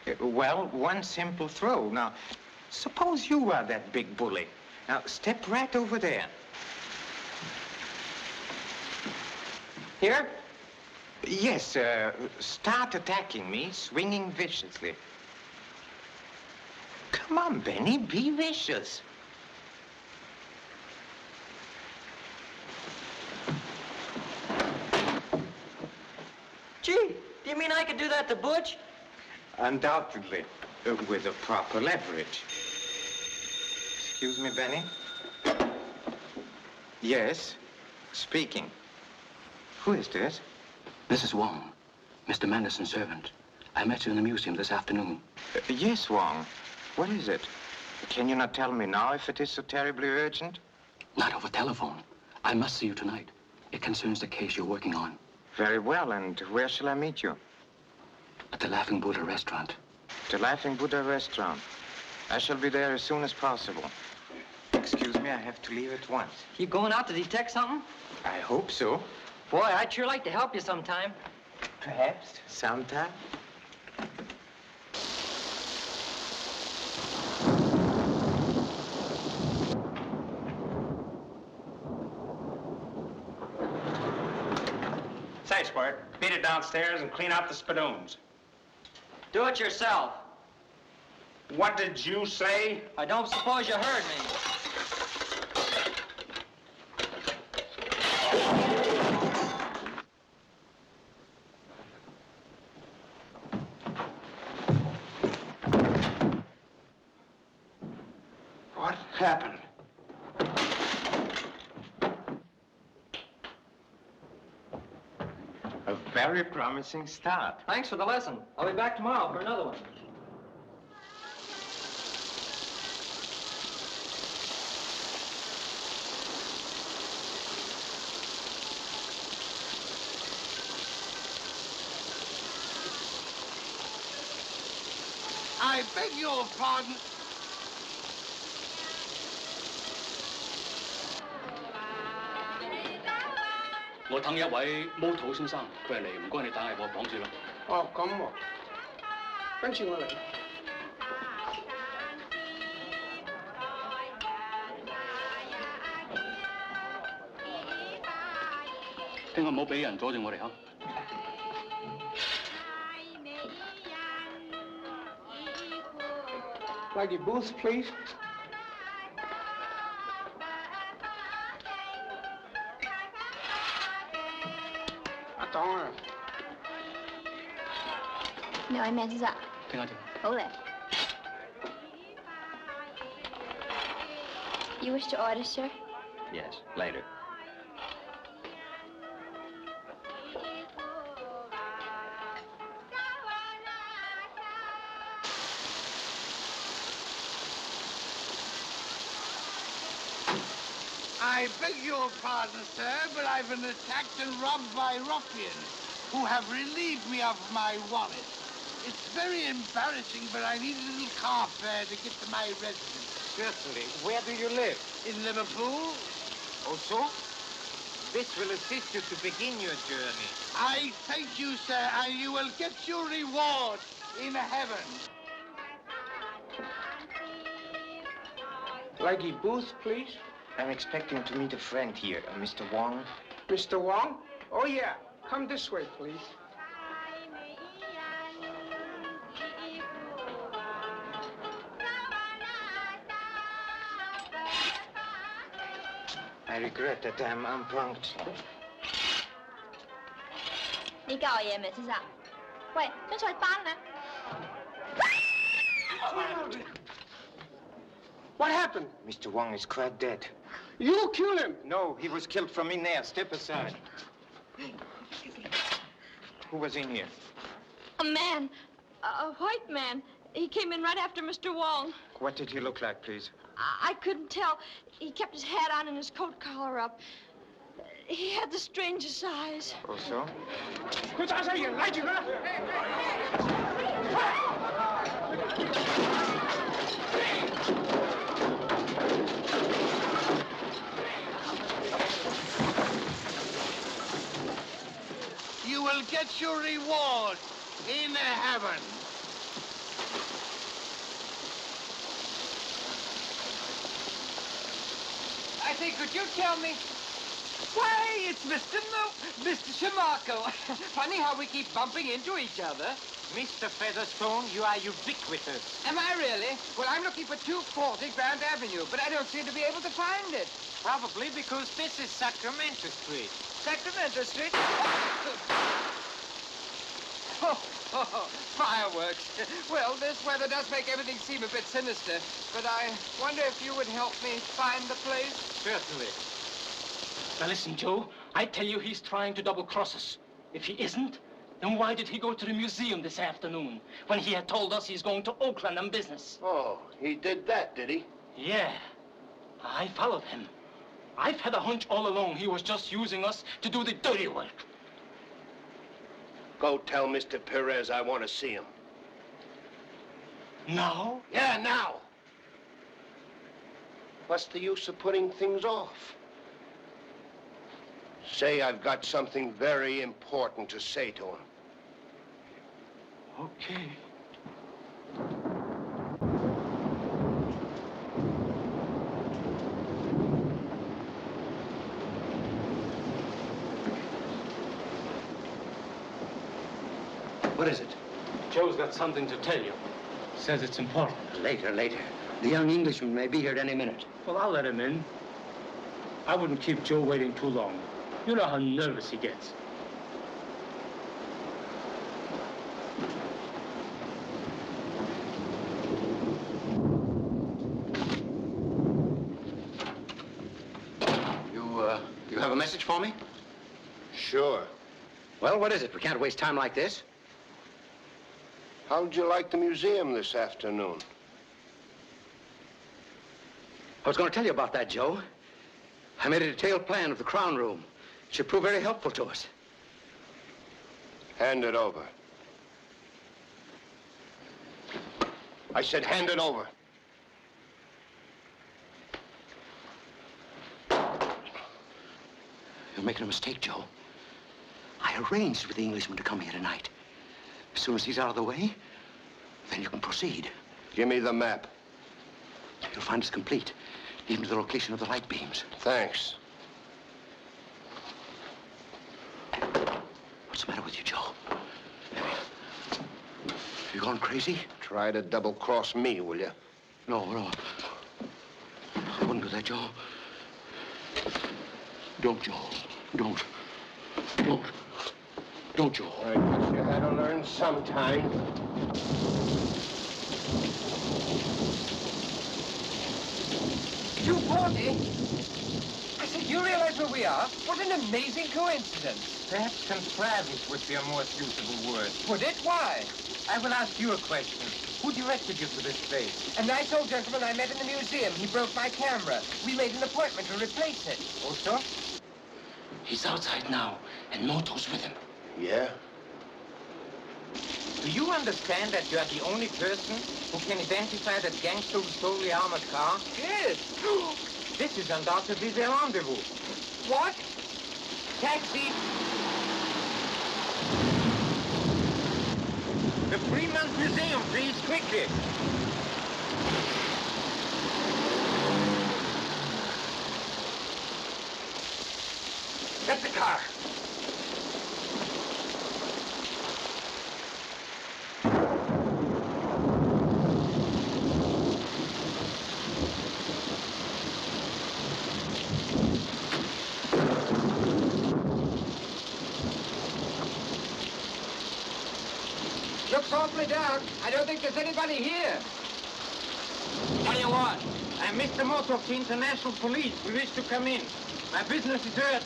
S3: Yeah. Well, one simple throw. Now, suppose you are that big bully. Now, step right over there.
S16: Here?
S3: Yes, start attacking me, swinging viciously. Come on, Benny, be vicious.
S16: Gee, do you mean I could do that to Butch?
S3: Undoubtedly, with a proper leverage. Excuse me, Benny? Yes, speaking. Who is this?
S13: Mrs. Wong, Mr. Manderson's servant. I met her in the museum this afternoon.
S3: Yes, Wong. What is it? Can you not tell me now if it is so terribly urgent?
S13: Not over telephone. I must see you tonight. It concerns the case you're working on.
S3: Very well, and where shall I meet you?
S13: At the Laughing Buddha restaurant.
S3: The Laughing Buddha restaurant. I shall be there as soon as possible. Excuse me, I have to leave at once.
S16: You going out to detect something?
S3: I hope so.
S16: Boy, I'd sure like to help you sometime.
S3: Perhaps sometime.
S12: Say, Squirt, beat it downstairs and clean out the spadoons.
S16: Do it yourself.
S12: What did you say?
S16: I don't suppose you heard me.
S12: What happened?
S3: A very promising start.
S16: Thanks for the lesson. I'll be back tomorrow for another one.
S17: I beg your pardon.
S2: 我等一位 Moto 先生，佢係嚟，唔該你等喺我房住啦。
S17: 哦，咁喎，跟住我嚟。
S2: 聽日唔好俾人阻住我哋嚇。
S17: Lady Booth, please. Attends.
S6: 你位咩先生？
S2: 聽下聽。
S6: 好嚟。You wish to order, sir?
S3: Yes, later.
S17: I beg your pardon, sir, but I've been attacked and robbed by ruffians who have relieved me of my wallet. It's very embarrassing, but I need a little car fare to get to my residence.
S3: Certainly. Where do you live?
S17: In Liverpool.
S3: Oh, so? This will assist you to begin your journey.
S17: I thank you, sir, and you will get your reward in heaven. Lady Booth, please.
S3: I'm expecting to meet a friend here, Mr. Wong.
S17: Mr. Wong? Oh, yeah. Come this way, please.
S3: I regret that I'm unpunctual.
S6: 你教我嘢未，先生？喂，張菜單啊！
S17: What happened?
S3: Mr. Wong is quite dead.
S17: You killed him.
S3: No, he was killed from in there. Step aside. Who was in here?
S6: A man. A white man. He came in right after Mr. Wong.
S3: What did he look like, please?
S6: I couldn't tell. He kept his hat on and his coat collar up. He had the strangest eyes.
S3: Oh, so?
S17: 佢打死人，拉住佢啦！
S3: Mr.
S17: will get your reward in heaven.
S7: I say, could you tell me? Why, it's Mr. Shamarko. Funny how we keep bumping into each other.
S12: Mr. Featherstone, you are ubiquitous.
S7: Am I really? Well, I'm looking for 240 Grand Avenue, but I don't seem to be able to find it.
S12: Probably because this is Sacramento Street.
S7: Sacramento Street? Fireworks. Well, this weather does make everything seem a bit sinister, but I wonder if you would help me find the place?
S12: Certainly.
S18: Now listen, Joe, I tell you he's trying to double-cross us. If he isn't, then why did he go to the museum this afternoon when he had told us he's going to Oakland on business?
S8: Oh, he did that, did he?
S18: Yeah. I followed him. I've had a hunch all along he was just using us to do the dirty work.
S8: Go tell Mr. Perez I want to see him.
S18: Now?
S8: Yeah, now. What's the use of putting things off? Say I've got something very important to say to him.
S18: Okay.
S13: What is it?
S18: Joe's got something to tell you. Says it's important.
S13: Later, later. The young Englishman may be here at any minute.
S18: Well, I'll let him in. I wouldn't keep Joe waiting too long. You know how nervous he gets.
S13: You have a message for me?
S8: Sure.
S13: Well, what is it? We can't waste time like this.
S8: How'd you like the museum this afternoon?
S13: I was going to tell you about that, Joe. I made a detailed plan of the Crown Room. It should prove very helpful to us.
S8: Hand it over. I said hand it over.
S13: You're making a mistake, Joe. I arranged with the Englishman to come here tonight. As soon as he's out of the way, then you can proceed.
S8: Give me the map.
S13: You'll find it's complete, even to the location of the light beams.
S8: Thanks.
S13: What's the matter with you, Joe? You gone crazy?
S8: Try to double-cross me, will you?
S13: No, no. I wouldn't do that, Joe. Don't, Joe. Don't. Don't. Don't, Joe.
S8: I guess you had to learn sometime.
S7: I said, you realize where we are? What an amazing coincidence.
S12: Perhaps contrivance would be a more suitable word.
S7: Would it? Why?
S12: I will ask you a question. Who directed you to this place?
S7: A nice old gentleman I met in the museum. He broke my camera. We made an appointment to replace it.
S12: Oh, so?
S18: He's outside now, and Moto's with him.
S8: Yeah?
S12: Do you understand that you are the only person who can identify that gangster who stole the armored car?
S7: Yes.
S12: This is undoubtedly their rendezvous.
S7: What? Taxi.
S12: The Fremont Museum, please, quickly.
S7: Get the car. Looks awfully dark. I don't think there's anybody here.
S12: What do you want? I'm Mr. Moto of the International Police. We wish to come in. My business is urgent.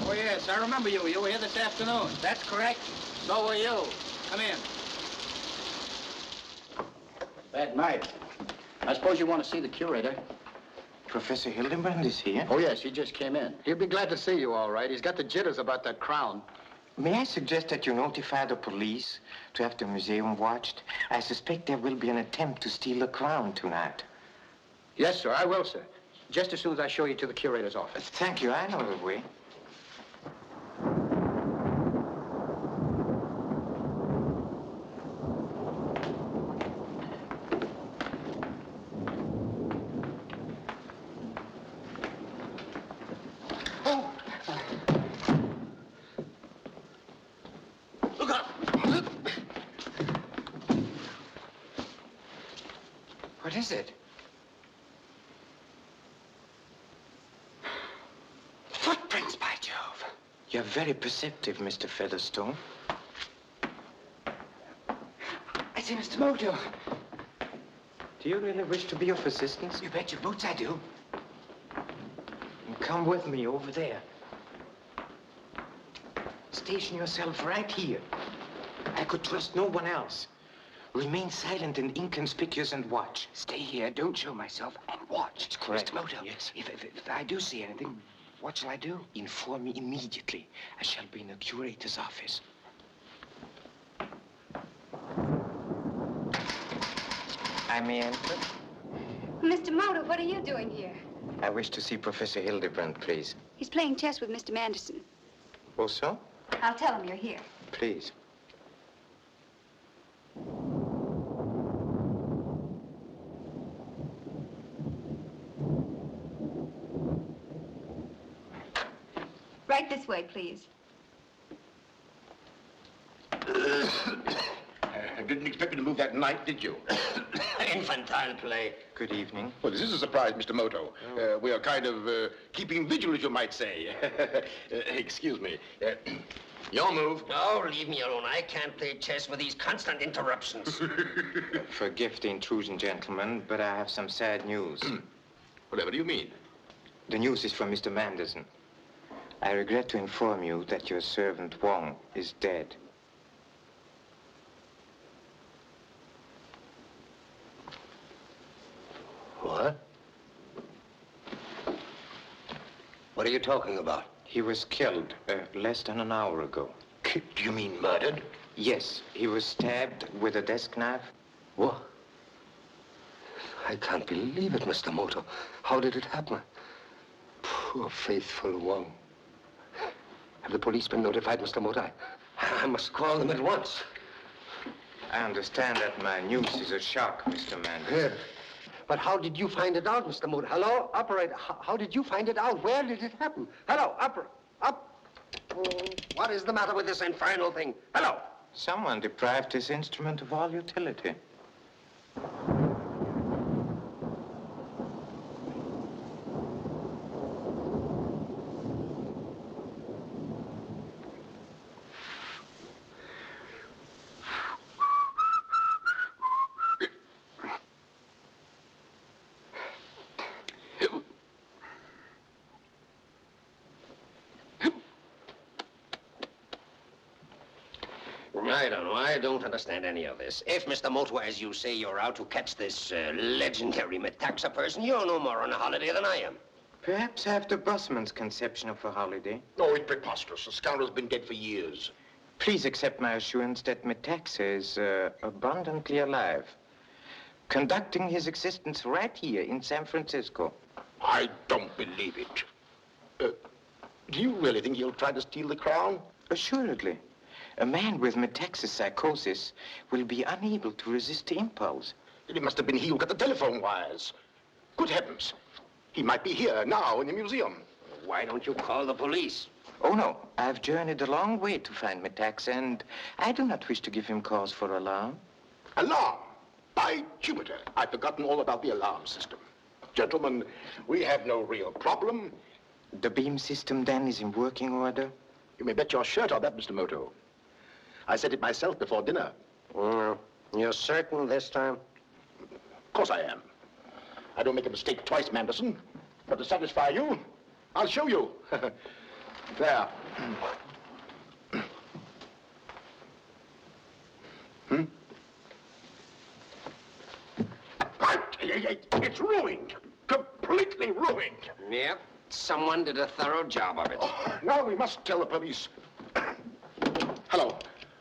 S14: Oh, yes, I remember you. You were here this afternoon.
S12: That's correct.
S14: So were you. Come in. Bad night. I suppose you want to see the curator.
S3: Professor Hildebrand is here?
S14: Oh, yes, he just came in. He'll be glad to see you, all right. He's got the jitters about that crown.
S3: May I suggest that you notify the police to have the museum watched? I suspect there will be an attempt to steal the crown tonight.
S14: Yes, sir, I will, sir. Just as soon as I show you to the curator's office.
S3: Thank you. I know the way. What is it?
S7: Footprints, by Jove.
S3: You're very perceptive, Mr. Featherstone.
S7: I see Mr. Moto.
S3: Do you really wish to be of assistance?
S7: You bet your boots I do.
S3: Come with me over there. Station yourself right here. I could trust no one else. Remain silent and inconspicuous and watch.
S7: Stay here, don't show myself, and watch.
S3: It's correct.
S7: Mr. Moto,
S3: yes.
S7: If I do see anything, what shall I do?
S3: Inform me immediately. I shall be in the curator's office. I may enter?
S11: Mr. Moto, what are you doing here?
S3: I wish to see Professor Hildebrand, please.
S11: He's playing chess with Mr. Manderson.
S3: Also?
S11: I'll tell him you're here.
S3: Please.
S11: Right this way, please.
S8: Didn't expect you to move that night, did you?
S10: Infantile play.
S3: Good evening.
S8: Well, this is a surprise, Mr. Moto. We are kind of keeping vigil, as you might say. Excuse me. Your move.
S10: Oh, leave me alone. I can't play chess with these constant interruptions.
S3: Forgive the intrusion, gentlemen, but I have some sad news.
S8: Whatever do you mean?
S3: The news is from Mr. Manderson. I regret to inform you that your servant Wong is dead.
S10: What? What are you talking about?
S3: He was killed less than an hour ago.
S10: Do you mean murdered?
S3: Yes, he was stabbed with a desk knife.
S10: What? I can't believe it, Mr. Moto. How did it happen? Poor faithful Wong. Have the police been notified, Mr. Moto? I must call them at once.
S3: I understand that my news is a shock, Mr. Manderson.
S10: Yeah. But how did you find it out, Mr. Moto? Hello, operator. How did you find it out? Where did it happen? Hello, operator. What is the matter with this infernal thing? Hello.
S3: Someone deprived this instrument of all utility.
S10: I don't know. I don't understand any of this. If, Mr. Moto, as you say, you're out to catch this legendary Metaxa person, you're no more on a holiday than I am.
S3: Perhaps I have the busman's conception of a holiday.
S8: Oh, it's preposterous. The scoundrel's been dead for years.
S3: Please accept my assurance that Metaxa is abundantly alive, conducting his existence right here in San Francisco.
S8: I don't believe it. Do you really think he'll try to steal the crown?
S3: Assuredly. A man with Metaxas psychosis will be unable to resist the impulse.
S8: It must have been he who cut the telephone wires. Good heavens. He might be here now in the museum.
S10: Why don't you call the police?
S3: Oh, no. I've journeyed a long way to find Metaxa, and I do not wish to give him cause for alarm.
S8: Alarm? By Jupiter, I've forgotten all about the alarm system. Gentlemen, we have no real problem.
S3: The beam system, then, is in working order?
S8: You may bet your shirt on that, Mr. Moto. I said it myself before dinner.
S10: You're certain this time?
S8: Of course I am. I don't make a mistake twice, Manderson. But to satisfy you, I'll show you. There. It's ruined. Completely ruined.
S10: Yep. Someone did a thorough job of it.
S8: Oh, now we must tell the police. Hello.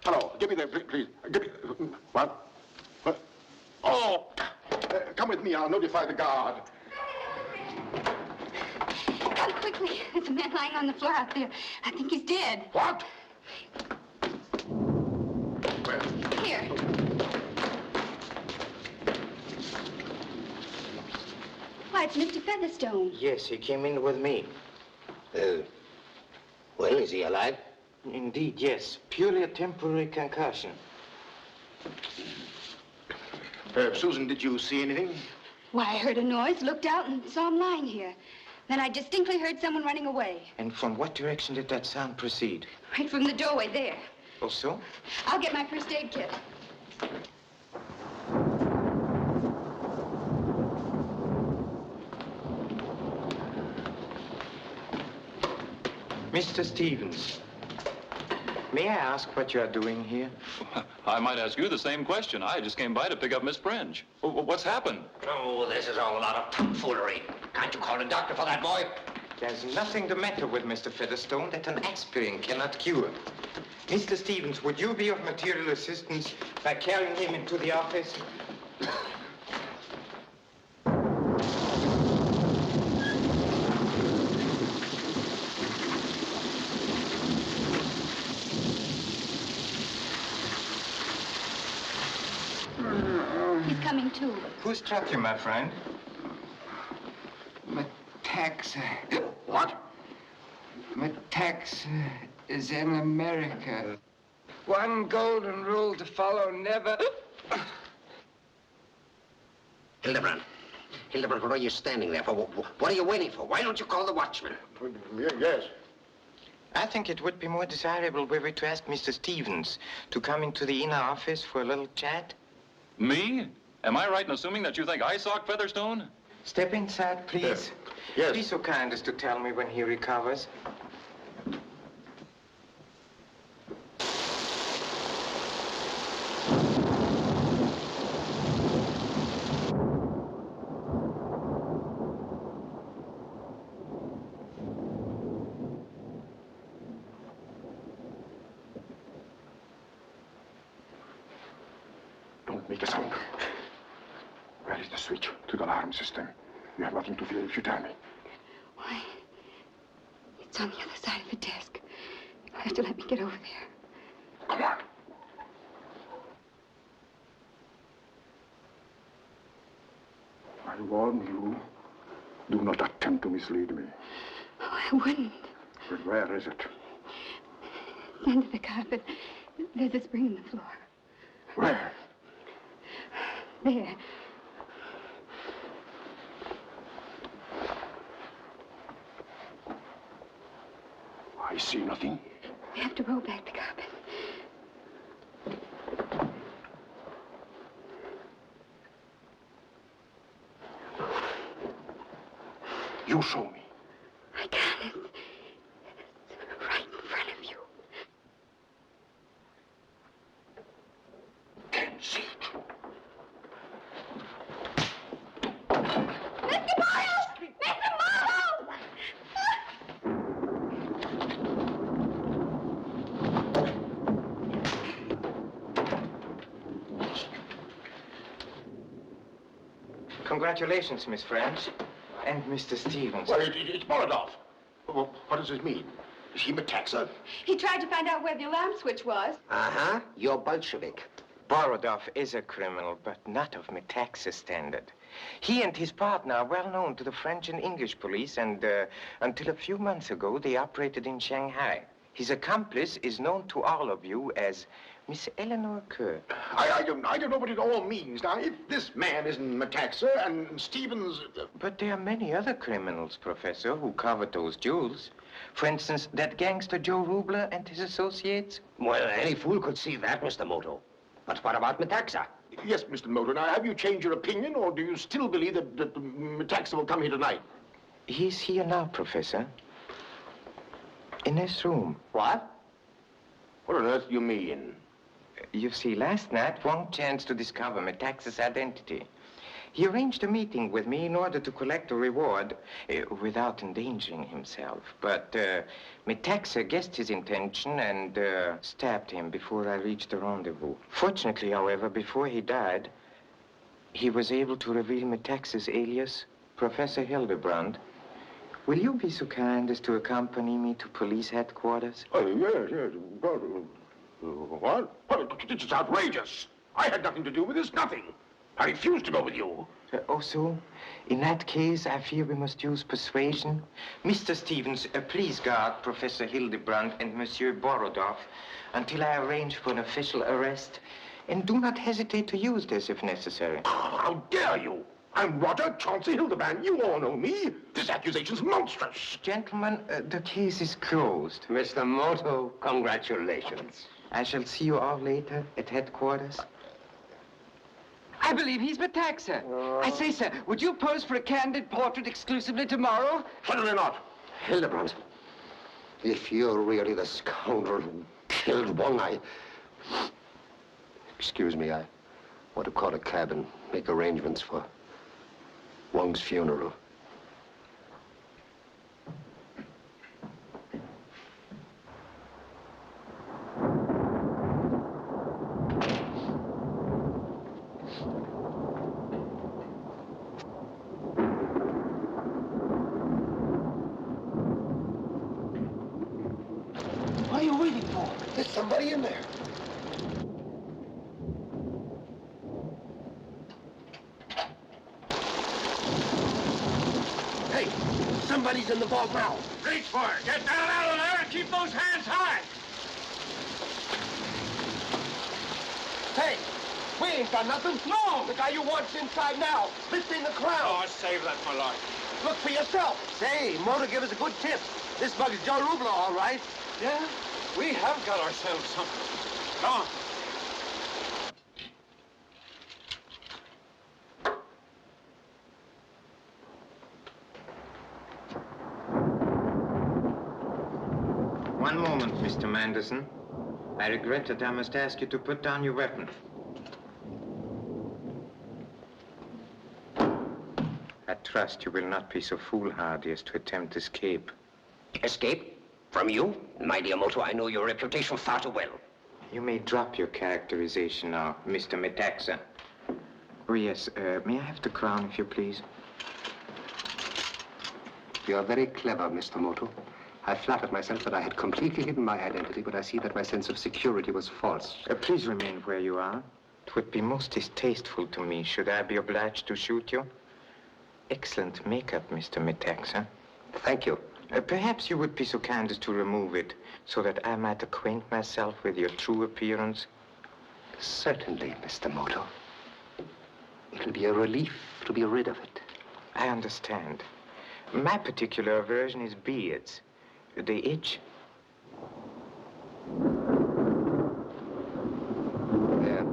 S8: Hello. Give me the, please. Give me, what? What? Oh, come with me. I'll notify the guard.
S11: Come quickly. There's a man lying on the floor out there. I think he's dead.
S8: What? Where?
S11: Here. Why, it's Mr. Featherstone.
S3: Yes, he came in with me.
S10: Well, is he alive?
S3: Indeed, yes. Purely a temporary concussion.
S8: Susan, did you see anything?
S11: Why, I heard a noise, looked out, and saw him lying here. Then I distinctly heard someone running away.
S3: And from what direction did that sound proceed?
S11: Right from the doorway there.
S3: Oh, so?
S11: I'll get my first aid kit.
S3: Mr. Stevens, may I ask what you are doing here?
S4: I might ask you the same question. I just came by to pick up Miss French. What's happened?
S13: Oh, this is all a lot of tomfoolery. Can't you call a doctor for that boy?
S3: There's nothing the matter with Mr. Featherstone that an aspirin cannot cure. Mr. Stevens, would you be of material assistance by carrying him into the office?
S11: He's coming too.
S3: Who struck you, my friend?
S7: Metaxa. What? Metaxa is in America. One golden rule to follow, never...
S13: Hildebrand. Hildebrand, what are you standing there for? What are you waiting for? Why don't you call the watchman?
S8: Yes.
S3: I think it would be more desirable were we to ask Mr. Stevens to come into the inner office for a little chat.
S4: Me? Am I right in assuming that you think I socked Featherstone?
S3: Step inside, please.
S8: Yes.
S3: Be so kind as to tell me when he recovers.
S15: Don't make a sound. Where is the switch to the alarm system? You have nothing to fear if you tell me.
S11: Why? It's on the other side of the desk. You'll have to let me get over there.
S15: Come on. I warn you, do not attempt to mislead me.
S11: Oh, I wouldn't.
S15: But where is it?
S11: Under the carpet. There's a spring in the floor.
S15: Where?
S11: There.
S15: I see nothing.
S11: We have to roll back the carpet.
S15: You show me.
S11: I can't. It's right in front of you.
S15: Can't see it.
S11: Mr. Miles! Mr. Miles!
S3: Congratulations, Miss French. And Mr. Stevens.
S8: Well, it's Molotov. Well, what does this mean? Is he Metaxa?
S11: He tried to find out where the alarm switch was.
S13: Uh-huh. You're Bolshevik.
S3: Borodov is a criminal, but not of Metaxa standard. He and his partner are well known to the French and English police, and until a few months ago, they operated in Shanghai. His accomplice is known to all of you as Miss Eleanor Kirk.
S8: I don't know what it all means. Now, if this man isn't Metaxa and Stevens...
S3: But there are many other criminals, Professor, who covered those jewels. For instance, that gangster Joe Rubler and his associates.
S13: Well, any fool could see that, Mr. Moto. But what about Metaxa?
S8: Yes, Mr. Moto. Now, have you changed your opinion, or do you still believe that Metaxa will come here tonight?
S3: He's here now, Professor. In this room.
S8: What? What on earth do you mean?
S3: You see, last night, Wong chanced to discover Metaxa's identity. He arranged a meeting with me in order to collect a reward without endangering himself. But Metaxa guessed his intention and stabbed him before I reached the rendezvous. Fortunately, however, before he died, he was able to reveal Metaxa's alias, Professor Hildebrand. Will you be so kind as to accompany me to police headquarters?
S8: Oh, yes. What? This is outrageous. I had nothing to do with this, nothing. I refuse to go with you.
S3: Oh, so? In that case, I fear we must use persuasion. Mr. Stevens, please guard Professor Hildebrand and Monsieur Borodov until I arrange for an official arrest. And do not hesitate to use this if necessary.
S8: How dare you? I'm Roger Chauncey Hildebrand. You all know me. This accusation's monstrous.
S3: Gentlemen, the case is closed.
S10: Mr. Moto, congratulations.
S3: I shall see you all later at headquarters.
S7: I believe he's Metaxa. I say, sir, would you pose for a candid portrait exclusively tomorrow?
S8: Certainly not.
S10: Hildebrand, if you're really the scoundrel who killed Wong, Excuse me, I want to call a cab and make arrangements for Wong's funeral.
S17: What are you waiting for?
S8: There's somebody in there.
S17: Hey, somebody's in the vault now.
S2: Reach for it. Get down out of there and keep those hands high.
S7: Hey, we ain't done nothing. No! The guy you want's inside now. Lifting the crown.
S2: Oh, save that, my lord.
S7: Look for yourself. Say, Moto give us a good tip. This bug is Joe Rublo, all right.
S2: Yeah, we have got ourselves something. Come on.
S3: One moment, Mr. Manderson. I regret that I must ask you to put down your weapon. I trust you will not be so foolhardy as to attempt escape.
S10: Escape? From you? My dear Moto, I know your reputation far too well.
S3: You may drop your characterization now, Mr. Metaxa. Oh, yes, may I have the crown, if you please?
S10: You are very clever, Mr. Moto. I flattered myself that I had completely hidden my identity, but I see that my sense of security was false.
S3: Please remain where you are. It would be most distasteful to me should I be obliged to shoot you. Excellent makeup, Mr. Metaxa.
S10: Thank you.
S3: Perhaps you would be so kind as to remove it, so that I might acquaint myself with your true appearance.
S10: Certainly, Mr. Moto. It'll be a relief to be rid of it.
S3: I understand. My particular aversion is beards. They itch.
S10: There.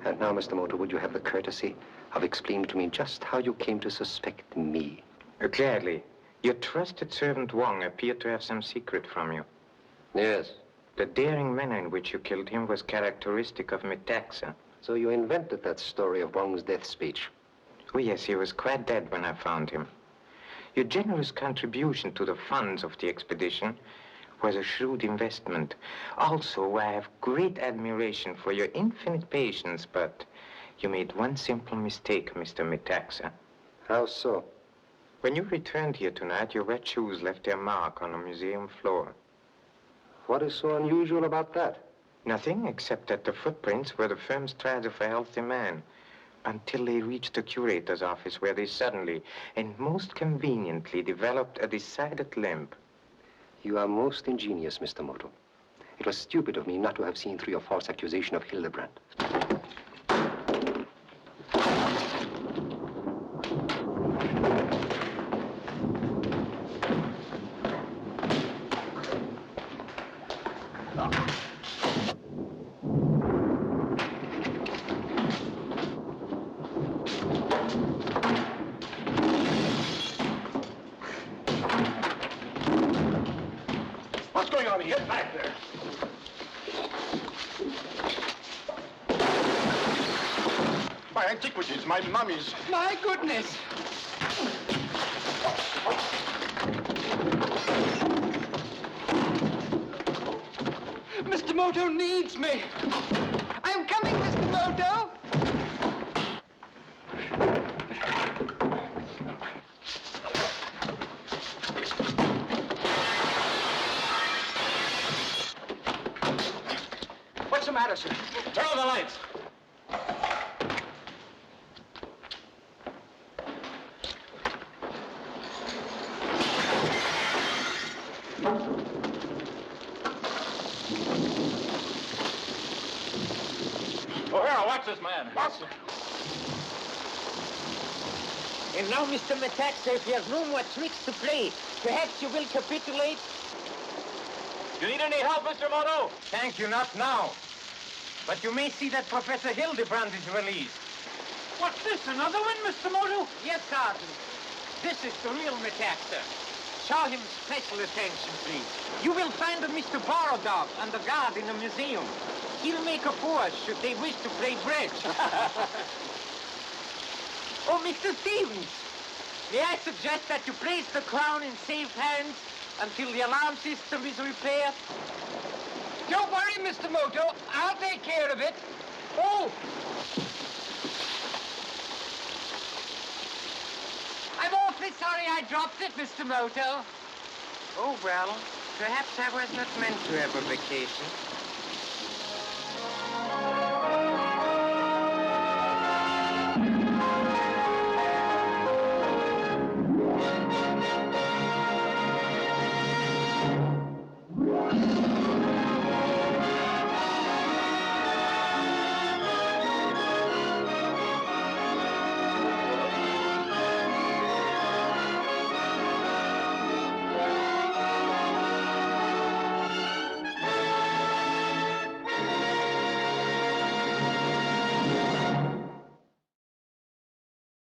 S10: And now, Mr. Moto, would you have the courtesy of explaining to me just how you came to suspect me?
S3: Gladly. Your trusted servant Wong appeared to have some secret from you.
S10: Yes.
S3: The daring manner in which you killed him was characteristic of Metaxa.
S10: So you invented that story of Wong's death speech?
S3: Oh, yes, he was quite dead when I found him. Your generous contribution to the funds of the expedition was a shrewd investment. Also, I have great admiration for your infinite patience, but you made one simple mistake, Mr. Metaxa.
S10: How so?
S3: When you returned here tonight, your wet shoes left their mark on the museum floor.
S10: What is so unusual about that?
S3: Nothing, except that the footprints were the firm strides of a healthy man, until they reached the curator's office, where they suddenly and most conveniently developed a decided limp.
S10: You are most ingenious, Mr. Moto. It was stupid of me not to have seen through your false accusation of Hildebrand.
S8: What's going on here? Get back there. My antiquities, my mummies.
S7: My goodness! Mr. Moto needs me. I'm coming, Mr. Moto.
S2: What's the matter, sir? Turn on the lights. O'Hara, watch this man.
S8: What?
S12: And now, Mr. Metaxa, if you have no more tricks to play, perhaps you will capitulate?
S2: You need any help, Mr. Moto?
S12: Thank you, not now. But you may see that Professor Hildebrand is released.
S17: What's this, another one, Mr. Moto?
S12: Yes, Sergeant. This is the real Metaxa. Show him special attention, please. You will find a Mr. Borodov under guard in the museum. He'll make a force should they wish to play bridge. Oh, Mr. Stevens, may I suggest that you place the crown in safe hands until the alarm system is repaired?
S7: Don't worry, Mr. Moto. I'll take care of it. Oh!
S12: I'm awfully sorry I dropped it, Mr. Moto. Oh, well, perhaps I was not meant to have a vacation.